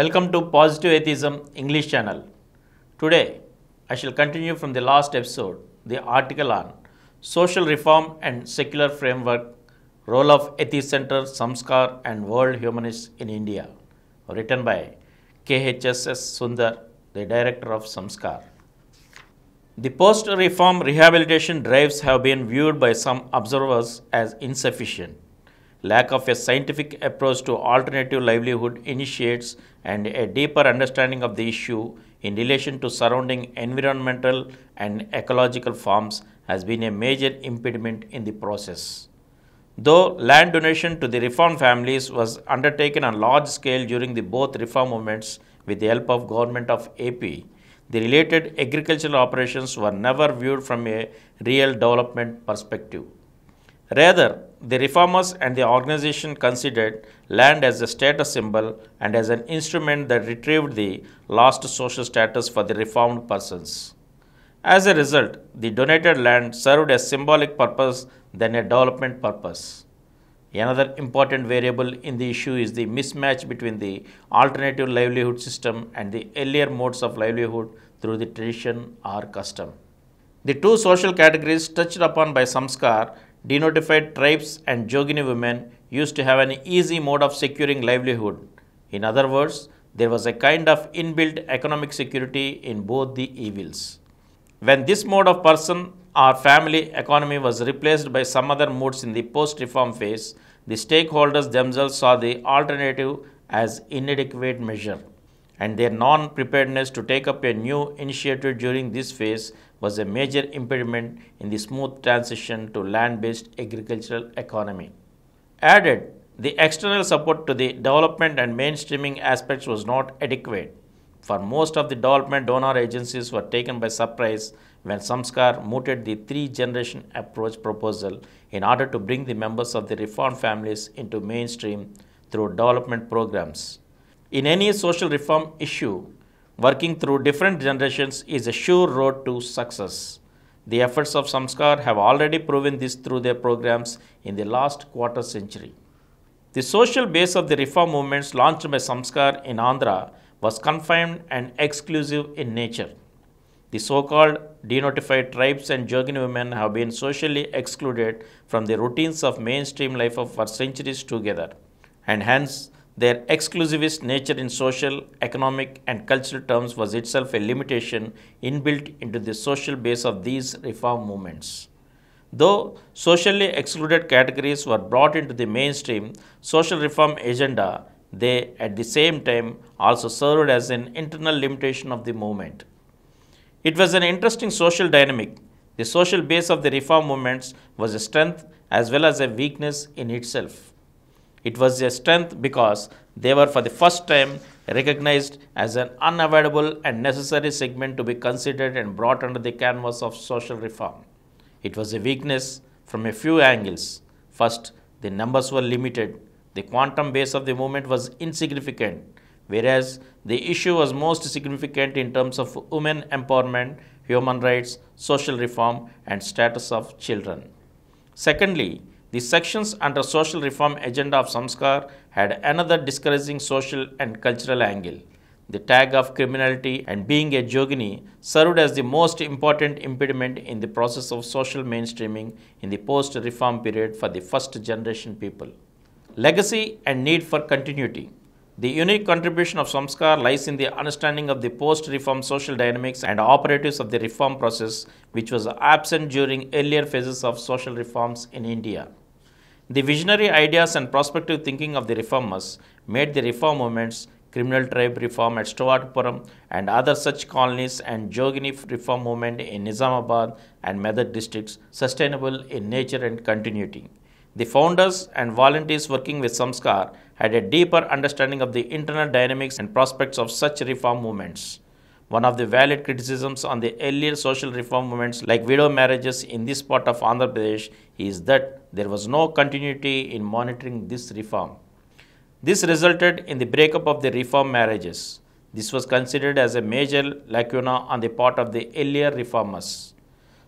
Welcome to Positive Atheism English channel. Today, I shall continue from the last episode, the article on Social Reform and Secular Framework, Role of Atheist Center, Samskar and World Humanists in India, written by KHSS Sundar, the Director of Samskar. The post-reform rehabilitation drives have been viewed by some observers as insufficient. Lack of a scientific approach to alternative livelihood initiates and a deeper understanding of the issue in relation to surrounding environmental and ecological forms has been a major impediment in the process. Though land donation to the reform families was undertaken on large scale during the both reform movements with the help of government of AP, the related agricultural operations were never viewed from a real development perspective. Rather, the reformers and the organization considered land as a status symbol and as an instrument that retrieved the lost social status for the reformed persons. As a result, the donated land served a symbolic purpose than a development purpose. Another important variable in the issue is the mismatch between the alternative livelihood system and the earlier modes of livelihood through the tradition or custom. The two social categories touched upon by Samskar, denotified tribes and Jogini women, used to have an easy mode of securing livelihood. In other words, there was a kind of inbuilt economic security in both the evils. When this mode of person or family economy was replaced by some other modes in the post-reform phase, the stakeholders themselves saw the alternative as inadequate measure, and their non-preparedness to take up a new initiative during this phase was a major impediment in the smooth transition to land-based agricultural economy. Added, the external support to the development and mainstreaming aspects was not adequate, for most of the development donor agencies were taken by surprise when Samskar mooted the three-generation approach proposal in order to bring the members of the reform families into mainstream through development programs. In any social reform issue, working through different generations is a sure road to success. The efforts of Samskar have already proven this through their programs in the last quarter century. The social base of the reform movements launched by Samskar in Andhra was confined and exclusive in nature. The so-called denotified tribes and Jogini women have been socially excluded from the routines of mainstream life for centuries together, and hence their exclusivist nature in social, economic, and cultural terms was itself a limitation inbuilt into the social base of these reform movements. Though socially excluded categories were brought into the mainstream social reform agenda, they at the same time also served as an internal limitation of the movement. It was an interesting social dynamic. The social base of the reform movements was a strength as well as a weakness in itself. It was a strength because they were for the first time recognized as an unavoidable and necessary segment to be considered and brought under the canvas of social reform. It was a weakness from a few angles. First, the numbers were limited. The quantum base of the movement was insignificant, whereas the issue was most significant in terms of women empowerment, human rights, social reform, and status of children. Secondly, the sections under social reform agenda of Samskar had another discouraging social and cultural angle. The tag of criminality and being a Jogini served as the most important impediment in the process of social mainstreaming in the post-reform period for the first generation people. Legacy and need for continuity. The unique contribution of Samskar lies in the understanding of the post-reform social dynamics and operatives of the reform process, which was absent during earlier phases of social reforms in India. The visionary ideas and prospective thinking of the reformers made the reform movements, criminal tribe reform at Stewardpuram and other such colonies and Jogini reform movement in Nizamabad and Medak districts sustainable in nature and continuity. The founders and volunteers working with Samskar had a deeper understanding of the internal dynamics and prospects of such reform movements. One of the valid criticisms on the earlier social reform movements like widow marriages in this part of Andhra Pradesh is that there was no continuity in monitoring this reform. This resulted in the breakup of the reform marriages. This was considered as a major lacuna on the part of the earlier reformers.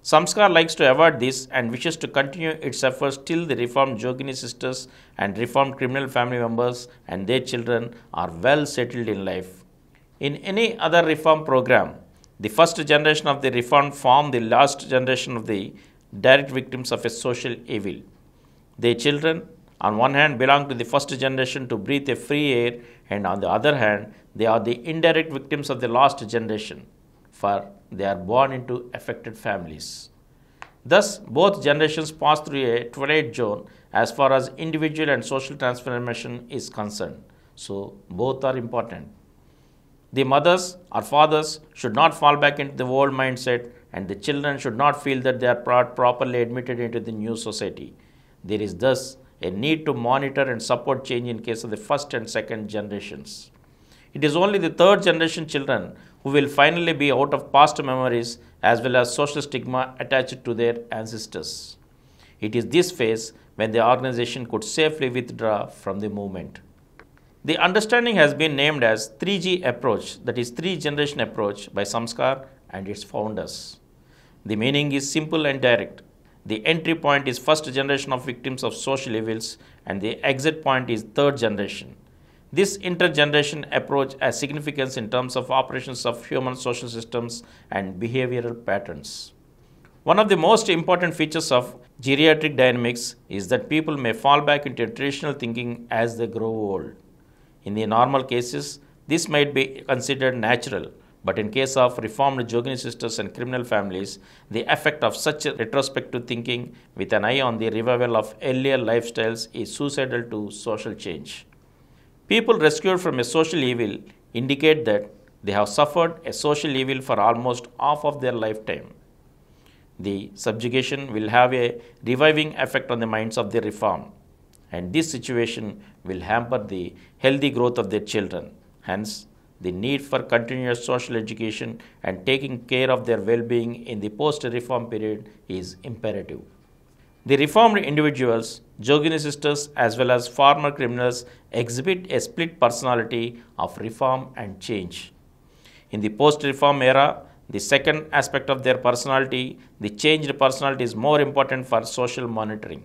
Samskar likes to avoid this and wishes to continue its efforts till the reformed Jogini sisters and reformed criminal family members and their children are well settled in life. In any other reform program, the first generation of the reformed form the last generation of the direct victims of a social evil. Their children, on one hand, belong to the first generation to breathe a free air, and on the other hand, they are the indirect victims of the last generation, for they are born into affected families. Thus, both generations pass through a twilight zone as far as individual and social transformation is concerned. So, both are important. The mothers or fathers should not fall back into the old mindset, and the children should not feel that they are properly admitted into the new society. There is thus a need to monitor and support change in case of the first and second generations. It is only the third generation children who will finally be out of past memories as well as social stigma attached to their ancestors. It is this phase when the organization could safely withdraw from the movement. The understanding has been named as 3G approach, that is 3 generation approach by Samskar and its founders. The meaning is simple and direct. The entry point is first generation of victims of social evils and the exit point is third generation. This intergeneration approach has significance in terms of operations of human social systems and behavioral patterns. One of the most important features of geriatric dynamics is that people may fall back into traditional thinking as they grow old. In the normal cases, this might be considered natural, but in case of reformed Jogini sisters and criminal families, the effect of such retrospective thinking with an eye on the revival of earlier lifestyles is suicidal to social change. People rescued from a social evil indicate that they have suffered a social evil for almost half of their lifetime. The subjugation will have a reviving effect on the minds of the reformed, and this situation will hamper the healthy growth of their children. Hence, the need for continuous social education and taking care of their well-being in the post-reform period is imperative. The reformed individuals, Jogini sisters as well as former criminals exhibit a split personality of reform and change. In the post-reform era, the second aspect of their personality, the changed personality, is more important for social monitoring.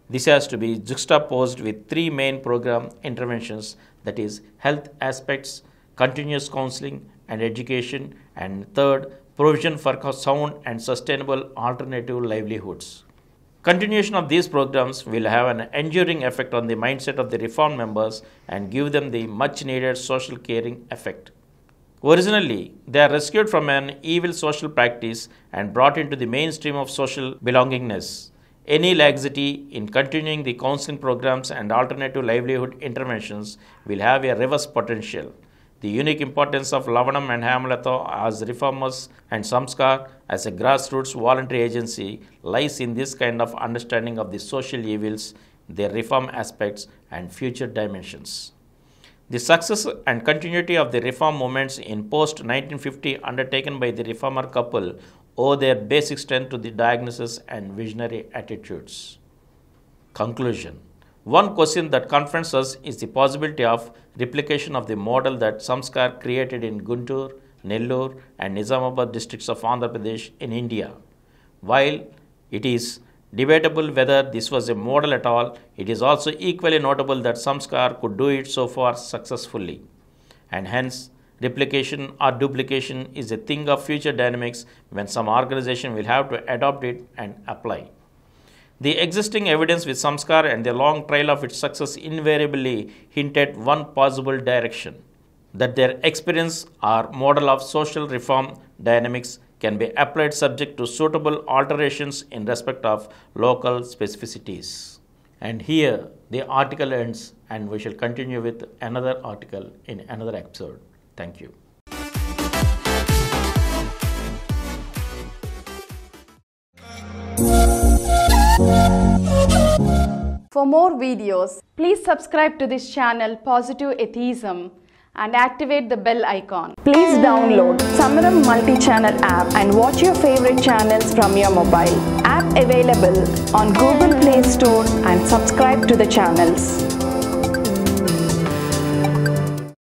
This has to be juxtaposed with 3 main program interventions, that is health aspects, continuous counseling and education, and third, provision for sound and sustainable alternative livelihoods. Continuation of these programs will have an enduring effect on the mindset of the reformed members and give them the much needed social caring effect. Originally, they are rescued from an evil social practice and brought into the mainstream of social belongingness. Any laxity in continuing the counseling programs and alternative livelihood interventions will have a reverse potential. The unique importance of Lavanam and Hemalatha as reformers and Samskar as a grassroots voluntary agency lies in this kind of understanding of the social evils, their reform aspects, and future dimensions. The success and continuity of the reform movements in post-1950 undertaken by the reformer couple owe their basic strength to the diagnosis and visionary attitudes. Conclusion. One question that confronts us is the possibility of replication of the model that Samskar created in Guntur, Nellore, and Nizamabad districts of Andhra Pradesh in India. While it is debatable whether this was a model at all, it is also equally notable that Samskar could do it so far successfully. And hence, replication or duplication is a thing of future dynamics when some organization will have to adopt it and apply. The existing evidence with Samskar and the long trail of its success invariably hint at one possible direction, that their experience or model of social reform dynamics can be applied subject to suitable alterations in respect of local specificities. And here the article ends, and we shall continue with another article in another episode. Thank you. For more videos, please subscribe to this channel Positive Atheism and activate the bell icon. Please download Samaram Multi-Channel app and watch your favorite channels from your mobile. App available on Google Play Store and subscribe to the channels.